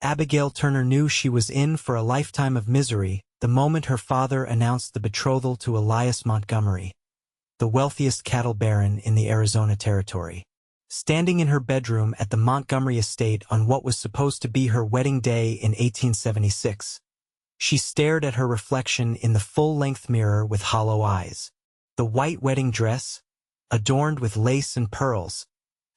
Abigail Turner knew she was in for a lifetime of misery the moment her father announced the betrothal to Elias Montgomery, the wealthiest cattle baron in the Arizona Territory. Standing in her bedroom at the Montgomery estate on what was supposed to be her wedding day in 1876, she stared at her reflection in the full-length mirror with hollow eyes. The white wedding dress, adorned with lace and pearls,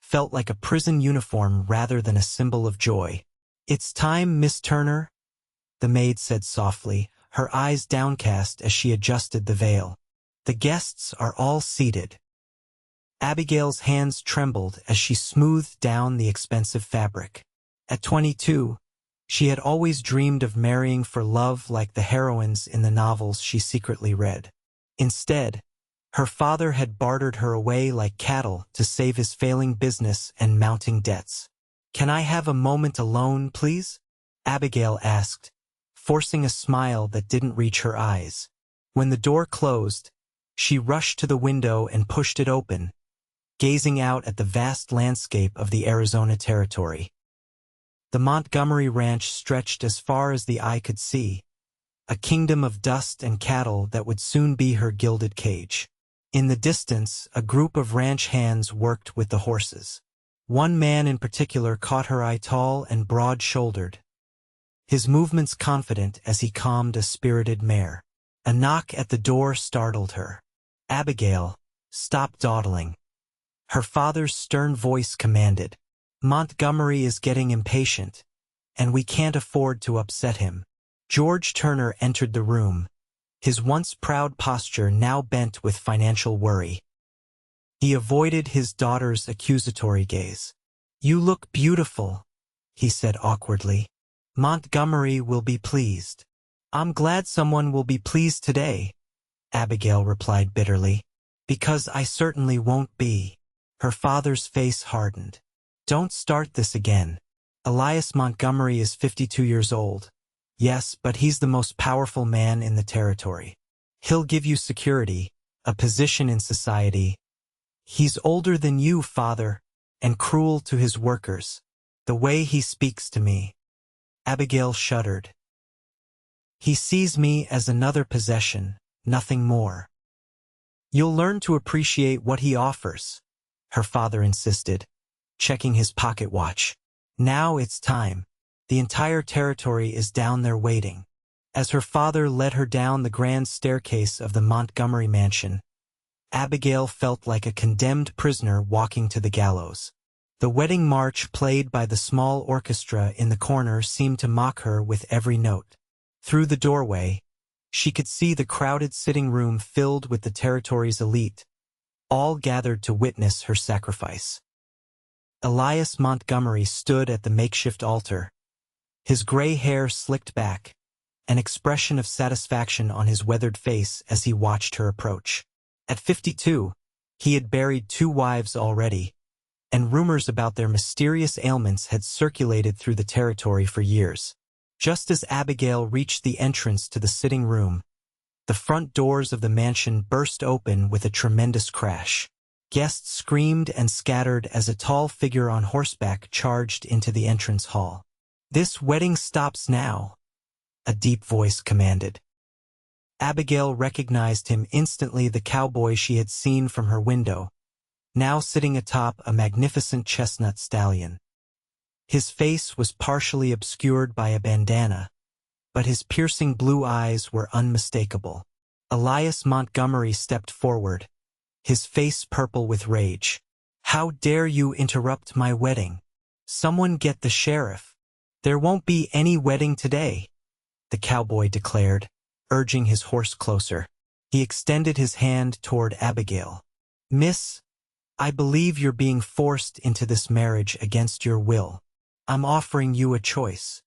felt like a prison uniform rather than a symbol of joy. "It's time, Miss Turner," the maid said softly, her eyes downcast as she adjusted the veil. "The guests are all seated." Abigail's hands trembled as she smoothed down the expensive fabric. At 22, she had always dreamed of marrying for love like the heroines in the novels she secretly read. Instead, her father had bartered her away like cattle to save his failing business and mounting debts. "Can I have a moment alone, please?" Abigail asked, forcing a smile that didn't reach her eyes. When the door closed, she rushed to the window and pushed it open, gazing out at the vast landscape of the Arizona Territory. The Montgomery Ranch stretched as far as the eye could see, a kingdom of dust and cattle that would soon be her gilded cage. In the distance, a group of ranch hands worked with the horses. One man in particular caught her eye, tall and broad-shouldered, his movements confident as he calmed a spirited mare. A knock at the door startled her. "Abigail, stop dawdling," her father's stern voice commanded. "Montgomery is getting impatient, and we can't afford to upset him." George Turner entered the room, his once proud posture now bent with financial worry. He avoided his daughter's accusatory gaze. "You look beautiful," he said awkwardly. "Montgomery will be pleased." "I'm glad someone will be pleased today," Abigail replied bitterly. "Because I certainly won't be." Her father's face hardened. "Don't start this again. Elias Montgomery is 52 years old. Yes, but he's the most powerful man in the territory. He'll give you security, a position in society. He's older than you, father, and cruel to his workers. The way he speaks to me." Abigail shuddered. "He sees me as another possession, nothing more." "You'll learn to appreciate what he offers," her father insisted, checking his pocket watch. "Now it's time. The entire territory is down there waiting." As her father led her down the grand staircase of the Montgomery mansion, Abigail felt like a condemned prisoner walking to the gallows. The wedding march played by the small orchestra in the corner seemed to mock her with every note. Through the doorway, she could see the crowded sitting room filled with the territory's elite, all gathered to witness her sacrifice. Elias Montgomery stood at the makeshift altar, his gray hair slicked back, an expression of satisfaction on his weathered face as he watched her approach. At 52, he had buried 2 wives already, and rumors about their mysterious ailments had circulated through the territory for years. Just as Abigail reached the entrance to the sitting room, the front doors of the mansion burst open with a tremendous crash. Guests screamed and scattered as a tall figure on horseback charged into the entrance hall. "This wedding stops now," a deep voice commanded. Abigail recognized him instantly, the cowboy she had seen from her window, now sitting atop a magnificent chestnut stallion. His face was partially obscured by a bandana, but his piercing blue eyes were unmistakable. Elias Montgomery stepped forward, his face purple with rage. "How dare you interrupt my wedding? Someone get the sheriff." "There won't be any wedding today," the cowboy declared, urging his horse closer. He extended his hand toward Abigail. "Miss, I believe you're being forced into this marriage against your will. I'm offering you a choice."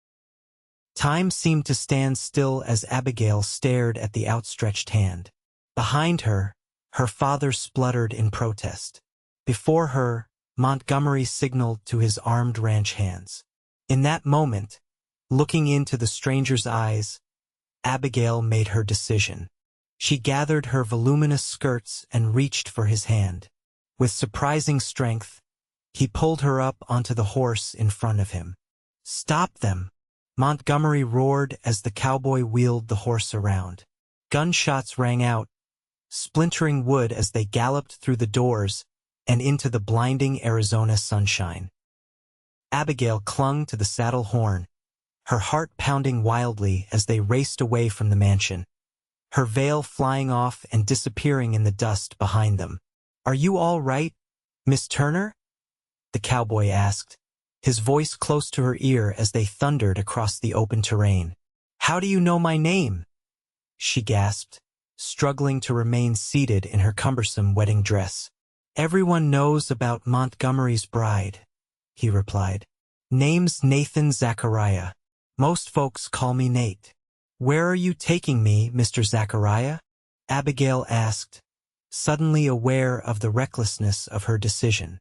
Time seemed to stand still as Abigail stared at the outstretched hand. Behind her, her father spluttered in protest. Before her, Montgomery signaled to his armed ranch hands. In that moment, looking into the stranger's eyes, Abigail made her decision. She gathered her voluminous skirts and reached for his hand. With surprising strength, he pulled her up onto the horse in front of him. "Stop them," Montgomery roared as the cowboy wheeled the horse around. Gunshots rang out, splintering wood as they galloped through the doors and into the blinding Arizona sunshine. Abigail clung to the saddle horn, her heart pounding wildly as they raced away from the mansion, her veil flying off and disappearing in the dust behind them. "Are you all right, Miss Turner?" the cowboy asked, his voice close to her ear as they thundered across the open terrain. "How do you know my name?" she gasped, struggling to remain seated in her cumbersome wedding dress. "Everyone knows about Montgomery's bride," he replied. "Name's Nathan Zachariah. Most folks call me Nate." "Where are you taking me, Mr. Zachariah?" Abigail asked, suddenly aware of the recklessness of her decision.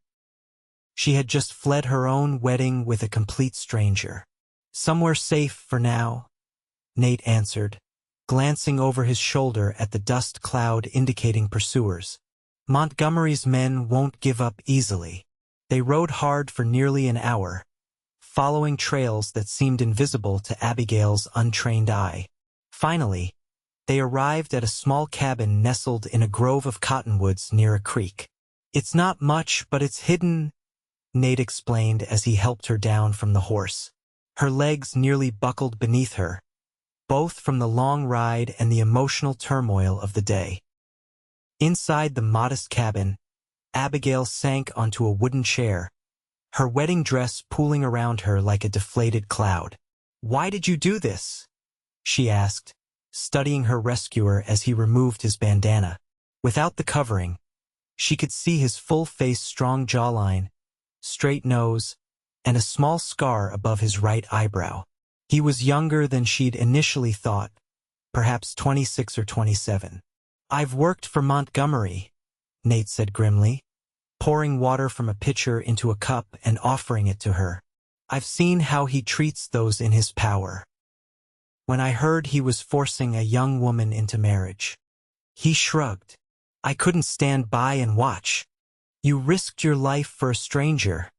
She had just fled her own wedding with a complete stranger. "Somewhere safe for now," Nate answered, glancing over his shoulder at the dust cloud indicating pursuers. "Montgomery's men won't give up easily." They rode hard for nearly an hour, following trails that seemed invisible to Abigail's untrained eye. Finally, they arrived at a small cabin nestled in a grove of cottonwoods near a creek. "It's not much, but it's hidden," Nate explained as he helped her down from the horse. Her legs nearly buckled beneath her, both from the long ride and the emotional turmoil of the day. Inside the modest cabin, Abigail sank onto a wooden chair, her wedding dress pooling around her like a deflated cloud. "Why did you do this?" she asked, studying her rescuer as he removed his bandana. Without the covering, she could see his full-face strong jawline, straight nose, and a small scar above his right eyebrow. He was younger than she'd initially thought, perhaps 26 or 27. "I've worked for Montgomery," Nate said grimly, pouring water from a pitcher into a cup and offering it to her. "I've seen how he treats those in his power. When I heard he was forcing a young woman into marriage." He shrugged. "I couldn't stand by and watch." "You risked your life for a stranger,"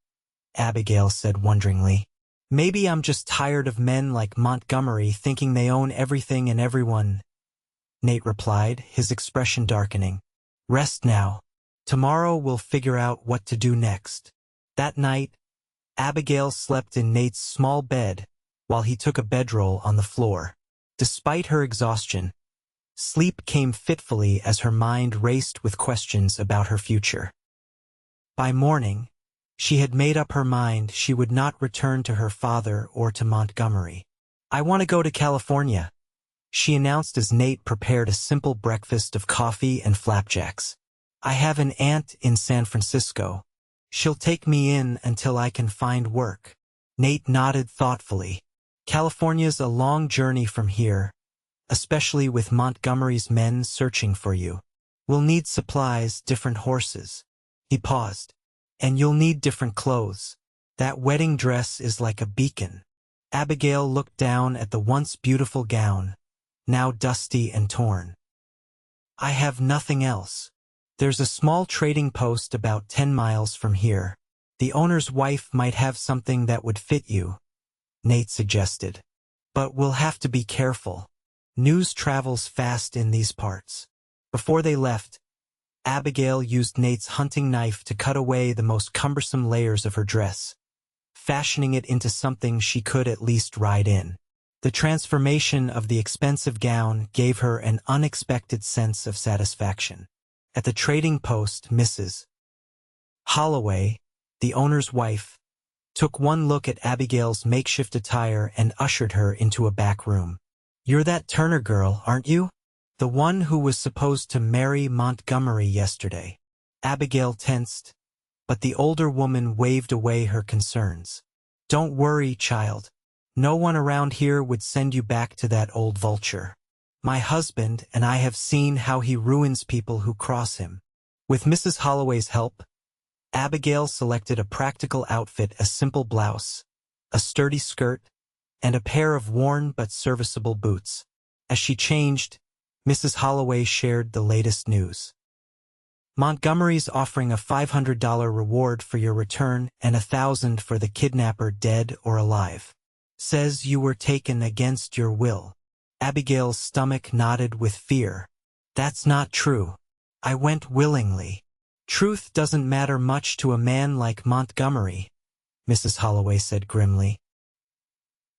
Abigail said wonderingly. "Maybe I'm just tired of men like Montgomery thinking they own everything and everyone," Nate replied, his expression darkening. "Rest now. Tomorrow we'll figure out what to do next." That night, Abigail slept in Nate's small bed while he took a bedroll on the floor. Despite her exhaustion, sleep came fitfully as her mind raced with questions about her future. By morning, she had made up her mind she would not return to her father or to Montgomery. "I want to go to California," she announced as Nate prepared a simple breakfast of coffee and flapjacks. "I have an aunt in San Francisco. She'll take me in until I can find work." Nate nodded thoughtfully. "California's a long journey from here, especially with Montgomery's men searching for you. We'll need supplies, different horses." He paused. "And you'll need different clothes. That wedding dress is like a beacon." Abigail looked down at the once beautiful gown, now dusty and torn. "I have nothing else. There's a small trading post about 10 miles from here. The owner's wife might have something that would fit you," Nate suggested. "But we'll have to be careful. News travels fast in these parts." Before they left, Abigail used Nate's hunting knife to cut away the most cumbersome layers of her dress, fashioning it into something she could at least ride in. The transformation of the expensive gown gave her an unexpected sense of satisfaction. At the trading post, Mrs. Holloway, the owner's wife, took one look at Abigail's makeshift attire and ushered her into a back room. "You're that Turner girl, aren't you? The one who was supposed to marry Montgomery yesterday." Abigail tensed, but the older woman waved away her concerns. "Don't worry, child. No one around here would send you back to that old vulture. My husband and I have seen how he ruins people who cross him." With Mrs. Holloway's help, Abigail selected a practical outfit: a simple blouse, a sturdy skirt, and a pair of worn but serviceable boots. As she changed, Mrs. Holloway shared the latest news. "Montgomery's offering a $500 reward for your return and $1,000 for the kidnapper, dead or alive. Says you were taken against your will. Abigail's stomach knotted with fear. That's not true. I went willingly. Truth doesn't matter much to a man like Montgomery, Mrs. Holloway said grimly.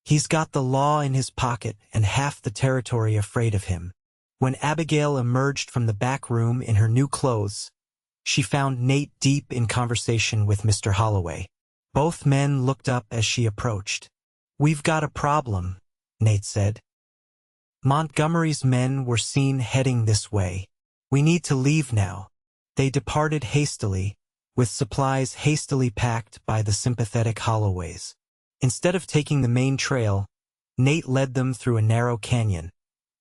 He's got the law in his pocket and half the territory afraid of him. When Abigail emerged from the back room in her new clothes, she found Nate deep in conversation with Mr. Holloway. Both men looked up as she approached. We've got a problem, Nate said. Montgomery's men were seen heading this way. We need to leave now. They departed hastily, with supplies hastily packed by the sympathetic Holloways. Instead of taking the main trail, Nate led them through a narrow canyon,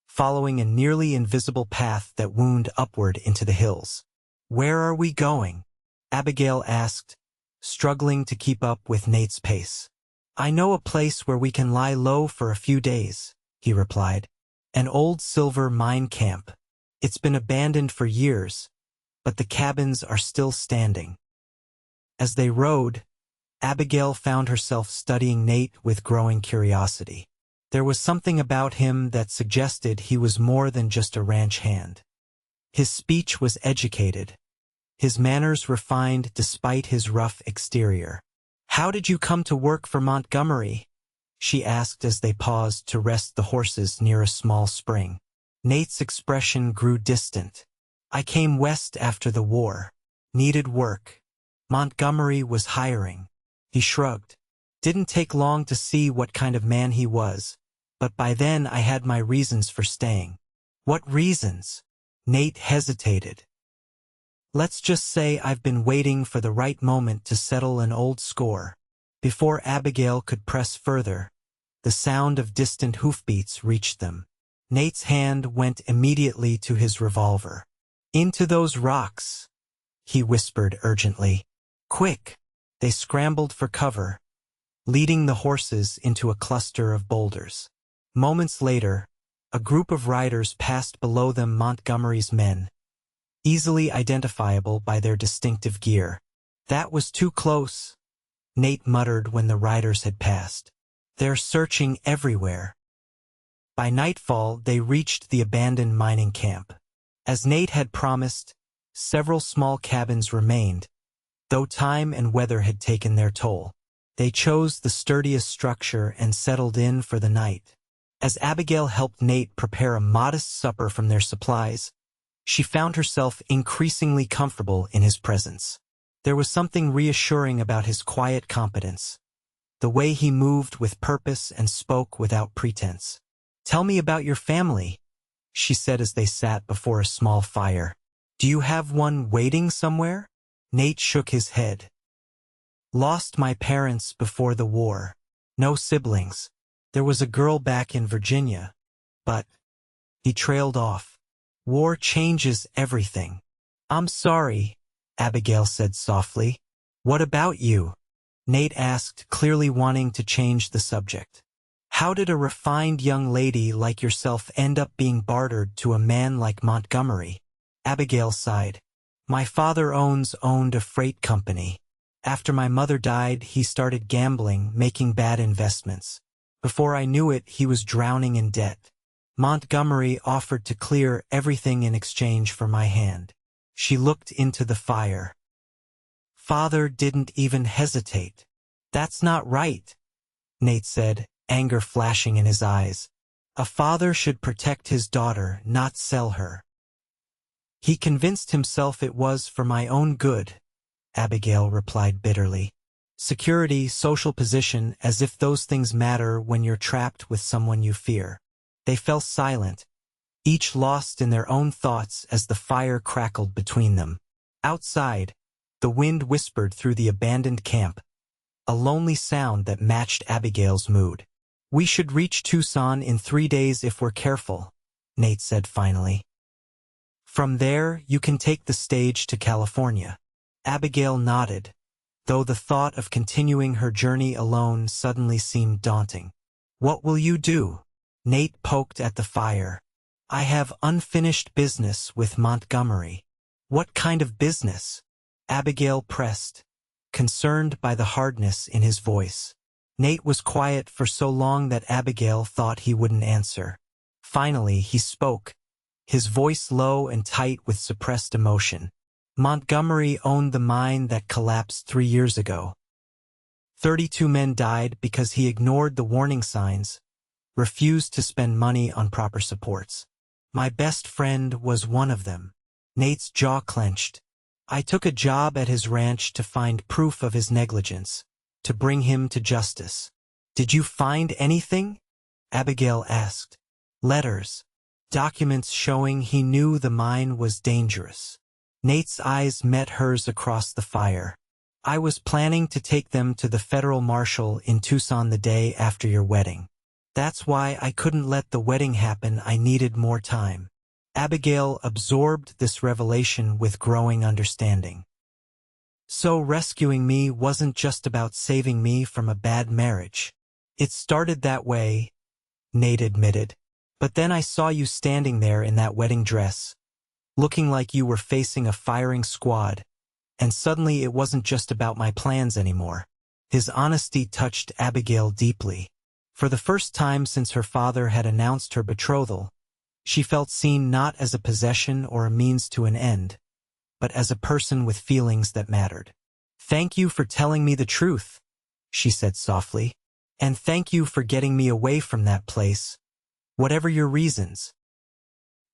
following a nearly invisible path that wound upward into the hills. Where are we going? Abigail asked, struggling to keep up with Nate's pace. I know a place where we can lie low for a few days, he replied. An old silver mine camp. It's been abandoned for years, but the cabins are still standing. As they rode, Abigail found herself studying Nate with growing curiosity. There was something about him that suggested he was more than just a ranch hand. His speech was educated, his manners refined despite his rough exterior. How did you come to work for Montgomery? She asked as they paused to rest the horses near a small spring. Nate's expression grew distant. I came west after the war. Needed work. Montgomery was hiring. He shrugged. Didn't take long to see what kind of man he was, but by then I had my reasons for staying. What reasons? Nate hesitated. Let's just say I've been waiting for the right moment to settle an old score. Before Abigail could press further, the sound of distant hoofbeats reached them. Nate's hand went immediately to his revolver. Into those rocks, he whispered urgently. Quick! They scrambled for cover, leading the horses into a cluster of boulders. Moments later, a group of riders passed below them, Montgomery's men, easily identifiable by their distinctive gear. That was too close, Nate muttered when the riders had passed. They're searching everywhere. By nightfall, they reached the abandoned mining camp. As Nate had promised, several small cabins remained, though time and weather had taken their toll. They chose the sturdiest structure and settled in for the night. As Abigail helped Nate prepare a modest supper from their supplies, she found herself increasingly comfortable in his presence. There was something reassuring about his quiet competence, the way he moved with purpose and spoke without pretense. Tell me about your family, she said as they sat before a small fire. Do you have one waiting somewhere? Nate shook his head. Lost my parents before the war. No siblings. There was a girl back in Virginia, but he trailed off. War changes everything. I'm sorry, Abigail said softly. What about you? Nate asked, clearly wanting to change the subject. How did a refined young lady like yourself end up being bartered to a man like Montgomery? Abigail sighed. My father owned a freight company. After my mother died, he started gambling, making bad investments. Before I knew it, he was drowning in debt. Montgomery offered to clear everything in exchange for my hand. She looked into the fire. Father didn't even hesitate. That's not right, Nate said, anger flashing in his eyes. A father should protect his daughter, not sell her. He convinced himself it was for my own good, Abigail replied bitterly. Security, social position, as if those things matter when you're trapped with someone you fear. They fell silent, each lost in their own thoughts as the fire crackled between them. Outside, the wind whispered through the abandoned camp, a lonely sound that matched Abigail's mood. We should reach Tucson in 3 days if we're careful, Nate said finally. From there, you can take the stage to California. Abigail nodded, though the thought of continuing her journey alone suddenly seemed daunting. What will you do? Nate poked at the fire. I have unfinished business with Montgomery. What kind of business? Abigail pressed, concerned by the hardness in his voice. Nate was quiet for so long that Abigail thought he wouldn't answer. Finally, he spoke, his voice low and tight with suppressed emotion. Montgomery owned the mine that collapsed 3 years ago. 32 men died because he ignored the warning signs, refused to spend money on proper supports. My best friend was one of them. Nate's jaw clenched. I took a job at his ranch to find proof of his negligence, to bring him to justice. Did you find anything? Abigail asked. Letters. Documents showing he knew the mine was dangerous. Nate's eyes met hers across the fire. I was planning to take them to the federal marshal in Tucson the day after your wedding. That's why I couldn't let the wedding happen. I needed more time. Abigail absorbed this revelation with growing understanding. So rescuing me wasn't just about saving me from a bad marriage. It started that way, Nate admitted. But then I saw you standing there in that wedding dress, looking like you were facing a firing squad, and suddenly it wasn't just about my plans anymore. His honesty touched Abigail deeply. For the first time since her father had announced her betrothal, she felt seen not as a possession or a means to an end, but as a person with feelings that mattered. Thank you for telling me the truth, she said softly. And thank you for getting me away from that place, whatever your reasons.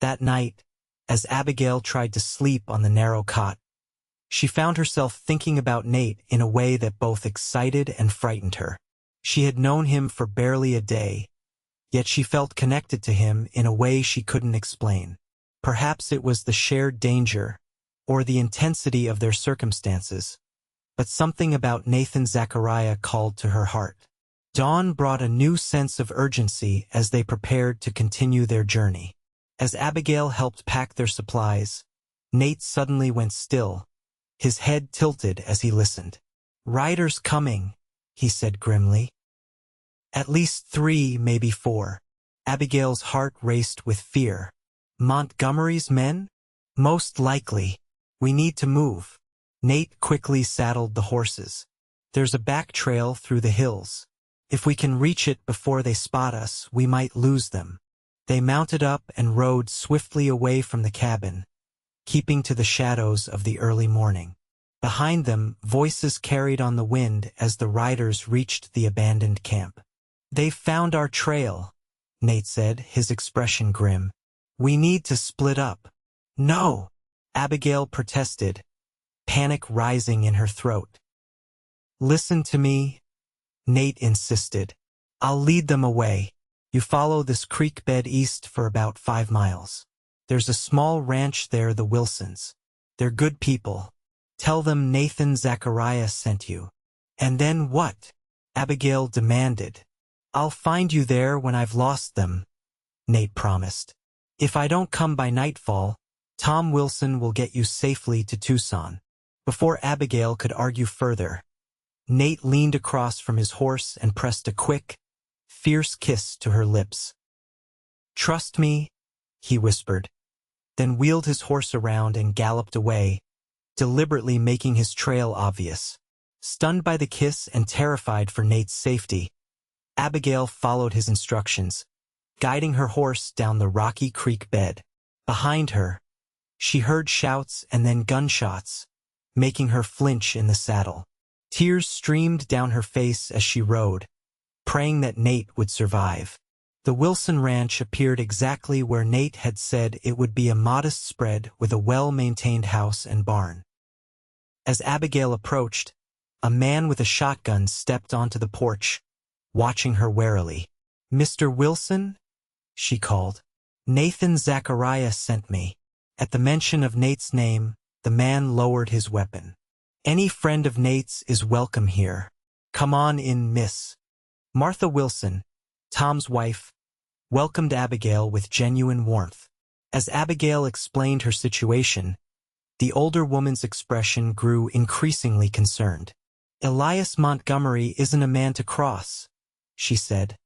That night, as Abigail tried to sleep on the narrow cot, she found herself thinking about Nate in a way that both excited and frightened her. She had known him for barely a day, yet she felt connected to him in a way she couldn't explain. Perhaps it was the shared danger, or the intensity of their circumstances, but something about Nathan Zachariah called to her heart. Dawn brought a new sense of urgency as they prepared to continue their journey. As Abigail helped pack their supplies, Nate suddenly went still, his head tilted as he listened. Riders coming, he said grimly. At least 3, maybe 4. Abigail's heart raced with fear. Montgomery's men? Most likely. We need to move. Nate quickly saddled the horses. There's a back trail through the hills. If we can reach it before they spot us, we might lose them. They mounted up and rode swiftly away from the cabin, keeping to the shadows of the early morning. Behind them, voices carried on the wind as the riders reached the abandoned camp. They've found our trail, Nate said, his expression grim. We need to split up. No, Abigail protested, panic rising in her throat. Listen to me, Nate insisted. I'll lead them away. You follow this creek bed east for about 5 miles. There's a small ranch there, the Wilsons. They're good people. Tell them Nathan Zachariah sent you. And then what? Abigail demanded. I'll find you there when I've lost them, Nate promised. If I don't come by nightfall, Tom Wilson will get you safely to Tucson. Before Abigail could argue further, Nate leaned across from his horse and pressed a quick, fierce kiss to her lips. Trust me, he whispered, then wheeled his horse around and galloped away, deliberately making his trail obvious. Stunned by the kiss and terrified for Nate's safety, Abigail followed his instructions, guiding her horse down the rocky creek bed. Behind her, she heard shouts and then gunshots, making her flinch in the saddle. Tears streamed down her face as she rode, praying that Nate would survive. The Wilson Ranch appeared exactly where Nate had said it would be, a modest spread with a well-maintained house and barn. As Abigail approached, a man with a shotgun stepped onto the porch, watching her warily. Mr. Wilson? She called. Nathan Zachariah sent me. At the mention of Nate's name, the man lowered his weapon. Any friend of Nate's is welcome here. Come on in, miss. Martha Wilson, Tom's wife, welcomed Abigail with genuine warmth. As Abigail explained her situation, the older woman's expression grew increasingly concerned. Elias Montgomery isn't a man to cross, she said,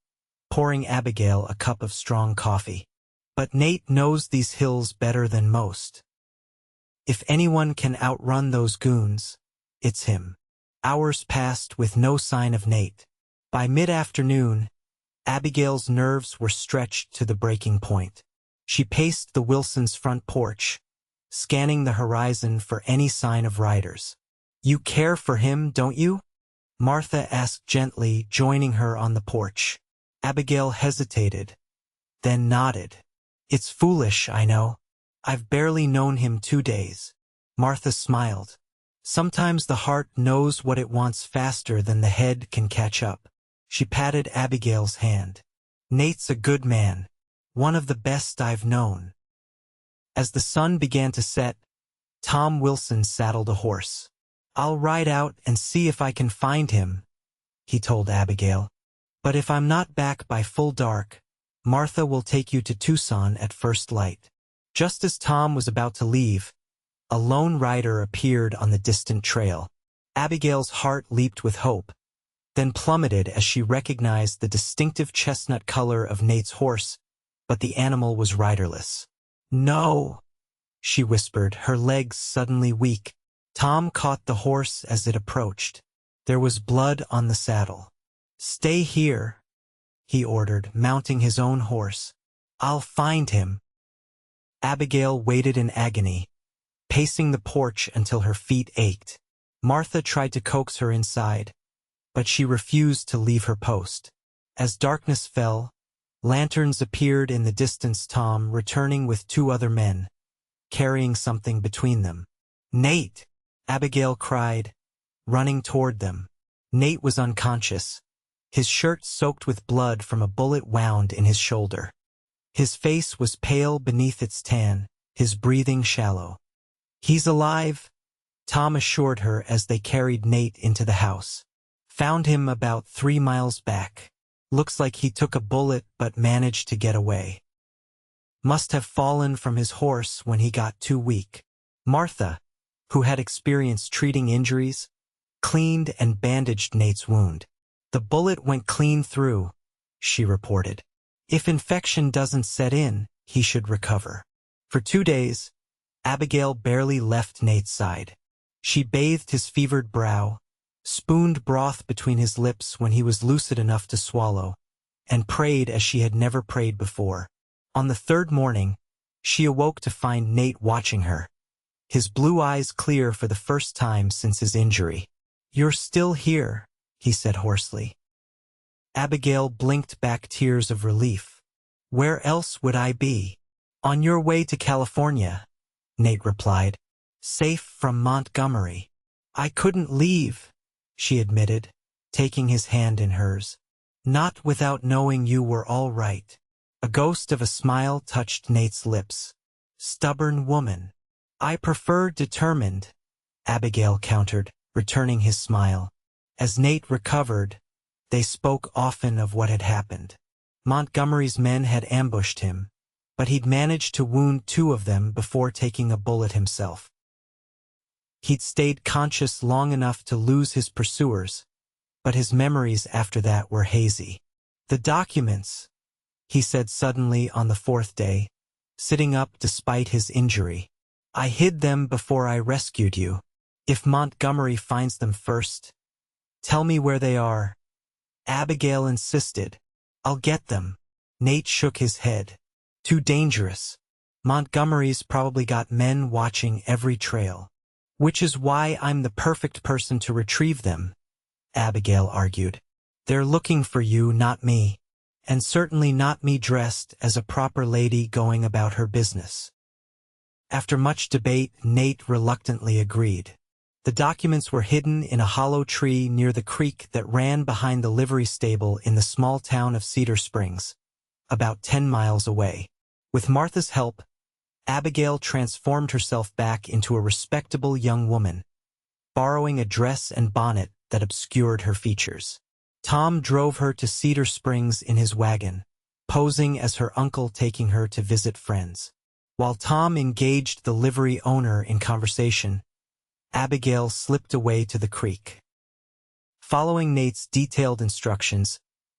pouring Abigail a cup of strong coffee. But Nate knows these hills better than most. If anyone can outrun those goons, it's him. Hours passed with no sign of Nate. By mid-afternoon, Abigail's nerves were stretched to the breaking point. She paced the Wilsons' front porch, scanning the horizon for any sign of riders. "You care for him, don't you?" Martha asked gently, joining her on the porch. Abigail hesitated, then nodded. "It's foolish, I know. I've barely known him 2 days." Martha smiled. "Sometimes the heart knows what it wants faster than the head can catch up." She patted Abigail's hand. "Nate's a good man, one of the best I've known." As the sun began to set, Tom Wilson saddled a horse. "I'll ride out and see if I can find him," he told Abigail. "But if I'm not back by full dark, Martha will take you to Tucson at first light." Just as Tom was about to leave, a lone rider appeared on the distant trail. Abigail's heart leaped with hope, then plummeted as she recognized the distinctive chestnut color of Nate's horse, but the animal was riderless. "No," she whispered, her legs suddenly weak. Tom caught the horse as it approached. There was blood on the saddle. "Stay here," he ordered, mounting his own horse. "I'll find him." Abigail waited in agony, pacing the porch until her feet ached. Martha tried to coax her inside, but she refused to leave her post. As darkness fell, lanterns appeared in the distance. Tom returning with 2 other men, carrying something between them. "Nate!" Abigail cried, running toward them. Nate was unconscious, his shirt soaked with blood from a bullet wound in his shoulder. His face was pale beneath its tan, his breathing shallow. "He's alive," Tom assured her as they carried Nate into the house. "Found him about 3 miles back. Looks like he took a bullet but managed to get away. Must have fallen from his horse when he got too weak." Martha, who had experience treating injuries, cleaned and bandaged Nate's wound. "The bullet went clean through," she reported. "If infection doesn't set in, he should recover." For 2 days, Abigail barely left Nate's side. She bathed his fevered brow, spooned broth between his lips when he was lucid enough to swallow, and prayed as she had never prayed before. On the 3rd morning, she awoke to find Nate watching her, his blue eyes clear for the first time since his injury. "You're still here," he said hoarsely. Abigail blinked back tears of relief. "Where else would I be?" "On your way to California," Nate replied. "Safe from Montgomery." "I couldn't leave," she admitted, taking his hand in hers. "Not without knowing you were all right." A ghost of a smile touched Nate's lips. "Stubborn woman." "I prefer determined," Abigail countered, returning his smile. As Nate recovered, they spoke often of what had happened. Montgomery's men had ambushed him, but he'd managed to wound 2 of them before taking a bullet himself. He'd stayed conscious long enough to lose his pursuers, but his memories after that were hazy. "The documents," he said suddenly on the 4th day, sitting up despite his injury. "I hid them before I rescued you. If Montgomery finds them first, tell me where they are." Abigail insisted. "I'll get them." Nate shook his head. "Too dangerous. Montgomery's probably got men watching every trail." "Which is why I'm the perfect person to retrieve them," Abigail argued. "They're looking for you, not me. And certainly not me dressed as a proper lady going about her business." After much debate, Nate reluctantly agreed. The documents were hidden in a hollow tree near the creek that ran behind the livery stable in the small town of Cedar Springs, about 10 miles away. With Martha's help, Abigail transformed herself back into a respectable young woman, borrowing a dress and bonnet that obscured her features. Tom drove her to Cedar Springs in his wagon, posing as her uncle taking her to visit friends. While Tom engaged the livery owner in conversation, Abigail slipped away to the creek. Following Nate's detailed instructions,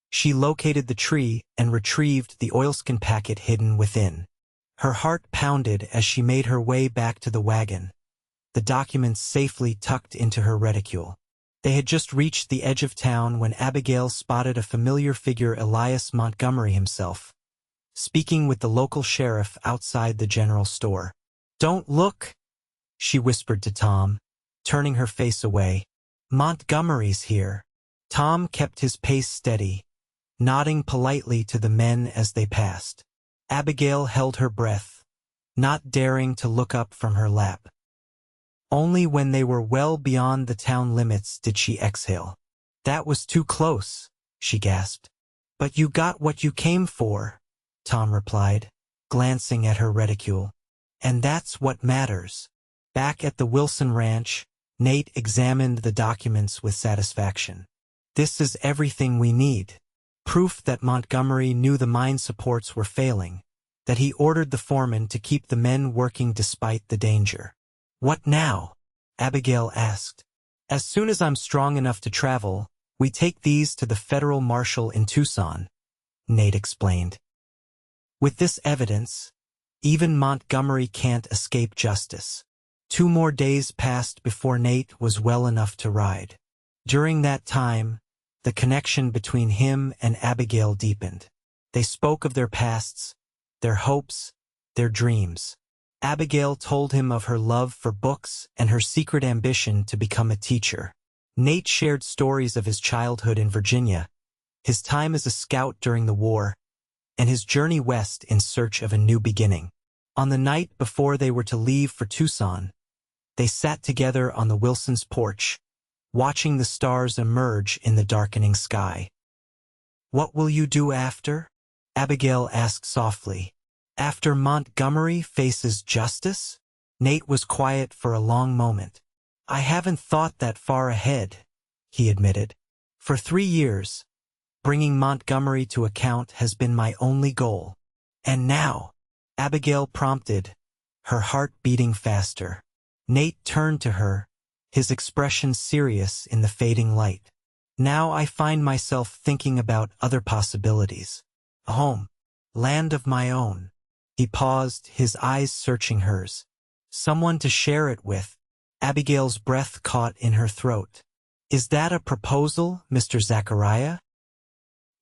she located the tree and retrieved the oilskin packet hidden within. Her heart pounded as she made her way back to the wagon, the documents safely tucked into her reticule. They had just reached the edge of town when Abigail spotted a familiar figure, Elias Montgomery himself, speaking with the local sheriff outside the general store. "Don't look," she whispered to Tom, turning her face away. "Montgomery's here." Tom kept his pace steady, nodding politely to the men as they passed. Abigail held her breath, not daring to look up from her lap. Only when they were well beyond the town limits did she exhale. "That was too close," she gasped. "But you got what you came for," Tom replied, glancing at her reticule. "And that's what matters." Back at the Wilson Ranch, Nate examined the documents with satisfaction. "This is everything we need. Proof that Montgomery knew the mine supports were failing, that he ordered the foreman to keep the men working despite the danger." "What now?" Abigail asked. "As soon as I'm strong enough to travel, we take these to the federal marshal in Tucson," Nate explained. "With this evidence, even Montgomery can't escape justice." 2 more days passed before Nate was well enough to ride. During that time, the connection between him and Abigail deepened. They spoke of their pasts, their hopes, their dreams. Abigail told him of her love for books and her secret ambition to become a teacher. Nate shared stories of his childhood in Virginia, his time as a scout during the war, and his journey west in search of a new beginning. On the night before they were to leave for Tucson, they sat together on the Wilsons' porch, watching the stars emerge in the darkening sky. "What will you do after?" Abigail asked softly. "After Montgomery faces justice?" Nate was quiet for a long moment. "I haven't thought that far ahead," he admitted. "For 3 years, bringing Montgomery to account has been my only goal." "And now?" Abigail prompted, her heart beating faster. Nate turned to her, his expression serious in the fading light. "Now I find myself thinking about other possibilities. A home, land of my own." He paused, his eyes searching hers. "Someone to share it with." Abigail's breath caught in her throat. "Is that a proposal, Mr. Zachariah?"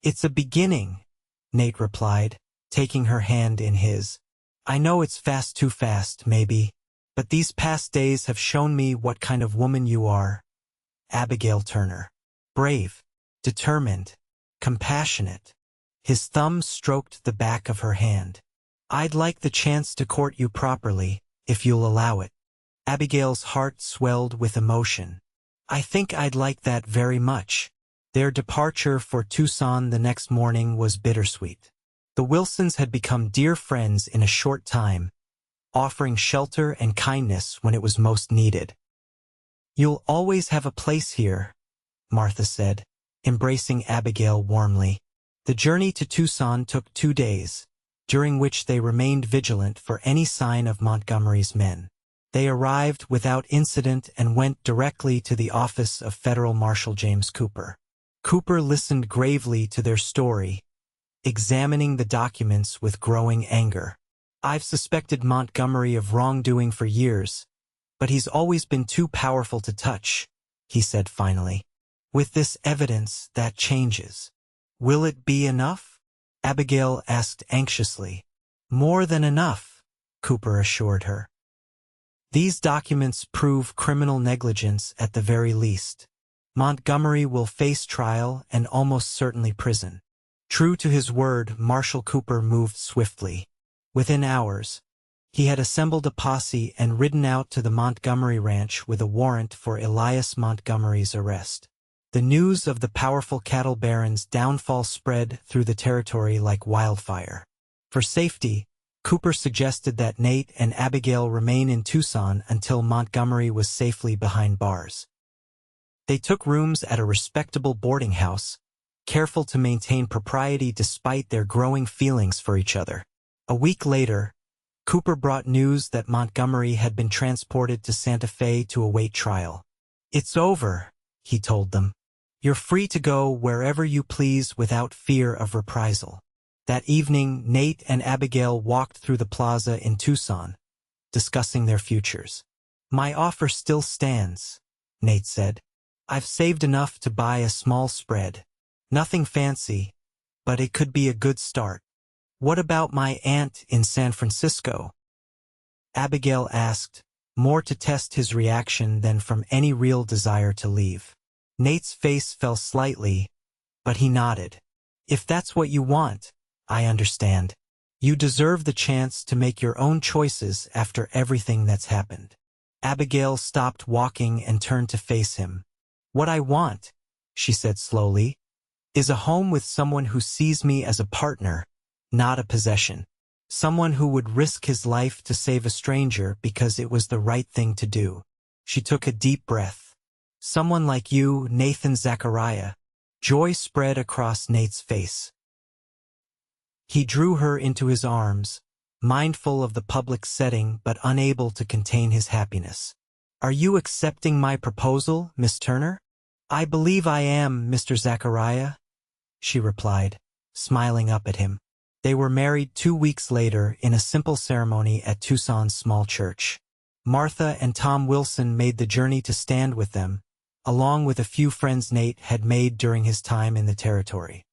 "It's a beginning," Nate replied, taking her hand in his. "I know it's fast, too fast, maybe, but these past days have shown me what kind of woman you are, Abigail Turner. Brave, determined, compassionate." His thumb stroked the back of her hand. "I'd like the chance to court you properly, if you'll allow it." Abigail's heart swelled with emotion. "I think I'd like that very much." Their departure for Tucson the next morning was bittersweet. The Wilsons had become dear friends in a short time, offering shelter and kindness when it was most needed. "You'll always have a place here," Martha said, embracing Abigail warmly. The journey to Tucson took 2 days, during which they remained vigilant for any sign of Montgomery's men. They arrived without incident and went directly to the office of Federal Marshal James Cooper. Cooper listened gravely to their story, examining the documents with growing anger. "I've suspected Montgomery of wrongdoing for years, but he's always been too powerful to touch," he said finally. "With this evidence, that changes. Will it be enough?" Abigail asked anxiously. "More than enough," Cooper assured her. "These documents prove criminal negligence at the very least. Montgomery will face trial and almost certainly prison." True to his word, Marshal Cooper moved swiftly. Within hours, he had assembled a posse and ridden out to the Montgomery ranch with a warrant for Elias Montgomery's arrest. The news of the powerful cattle baron's downfall spread through the territory like wildfire. For safety, Cooper suggested that Nate and Abigail remain in Tucson until Montgomery was safely behind bars. They took rooms at a respectable boarding house, careful to maintain propriety despite their growing feelings for each other. A week later, Cooper brought news that Montgomery had been transported to Santa Fe to await trial. "It's over," he told them. "You're free to go wherever you please without fear of reprisal." That evening, Nate and Abigail walked through the plaza in Tucson, discussing their futures. "My offer still stands," Nate said. I've saved enough to buy a small spread. Nothing fancy, but it could be a good start. What about my aunt in San Francisco? Abigail asked, more to test his reaction than from any real desire to leave. Nate's face fell slightly, but he nodded. If that's what you want, I understand. You deserve the chance to make your own choices after everything that's happened. Abigail stopped walking and turned to face him. What I want, she said slowly, is a home with someone who sees me as a partner, not a possession. Someone who would risk his life to save a stranger because it was the right thing to do. She took a deep breath. Someone like you, Nathan Zachariah. Joy spread across Nate's face. He drew her into his arms, mindful of the public setting but unable to contain his happiness. Are you accepting my proposal, Miss Turner? I believe I am, Mr. Zachariah, she replied, smiling up at him. They were married 2 weeks later in a simple ceremony at Tucson's small church. Martha and Tom Wilson made the journey to stand with them, along with a few friends Nate had made during his time in the territory.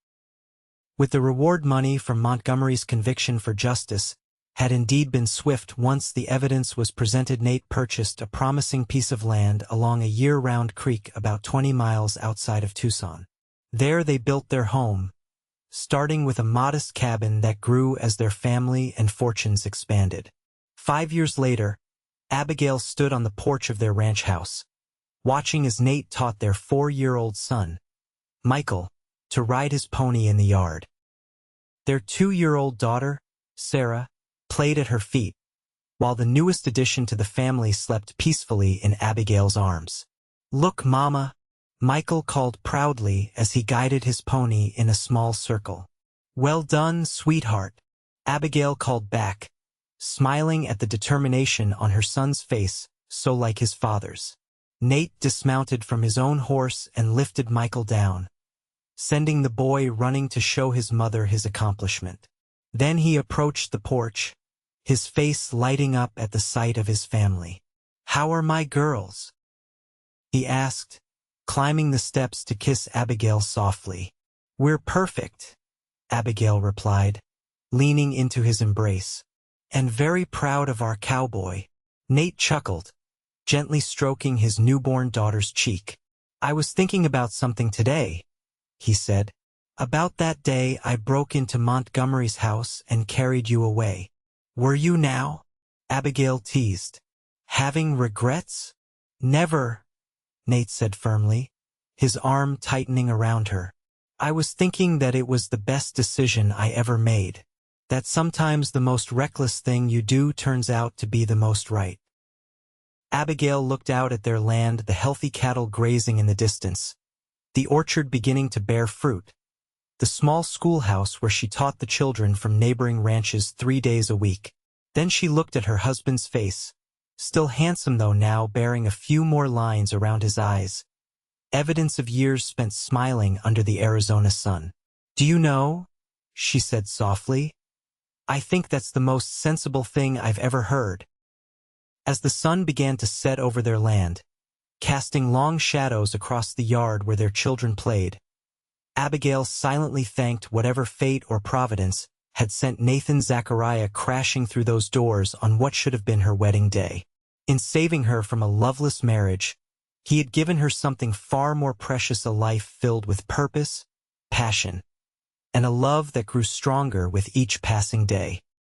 With the reward money from Montgomery's conviction for justice had indeed been swift once the evidence was presented. Nate purchased a promising piece of land along a year-round creek about 20 miles outside of Tucson. There they built their home, starting with a modest cabin that grew as their family and fortunes expanded. 5 years later, Abigail stood on the porch of their ranch house, watching as Nate taught their 4-year-old son, Michael, to ride his pony in the yard. Their 2-year-old daughter, Sarah, played at her feet, while the newest addition to the family slept peacefully in Abigail's arms. Look, Mama, Michael called proudly as he guided his pony in a small circle. Well done, sweetheart, Abigail called back, smiling at the determination on her son's face, so like his father's. Nate dismounted from his own horse and lifted Michael down, sending the boy running to show his mother his accomplishment. Then he approached the porch, his face lighting up at the sight of his family. How are my girls? He asked, climbing the steps to kiss Abigail softly. We're perfect, Abigail replied, leaning into his embrace. And very proud of our cowboy. Nate chuckled, gently stroking his newborn daughter's cheek. I was thinking about something today, he said. About that day I broke into Montgomery's house and carried you away. Were you now? Abigail teased. Having regrets? Never, Nate said firmly, his arm tightening around her. I was thinking that it was the best decision I ever made. That sometimes the most reckless thing you do turns out to be the most right. Abigail looked out at their land, the healthy cattle grazing in the distance, the orchard beginning to bear fruit, the small schoolhouse where she taught the children from neighboring ranches 3 days a week. Then she looked at her husband's face, still handsome though now bearing a few more lines around his eyes, evidence of years spent smiling under the Arizona sun. Do you know, she said softly, I think that's the most sensible thing I've ever heard. As the sun began to set over their land, casting long shadows across the yard where their children played, Abigail silently thanked whatever fate or providence had sent Nathan Zachariah crashing through those doors on what should have been her wedding day. In saving her from a loveless marriage, he had given her something far more precious, a life filled with purpose, passion, and a love that grew stronger with each passing day.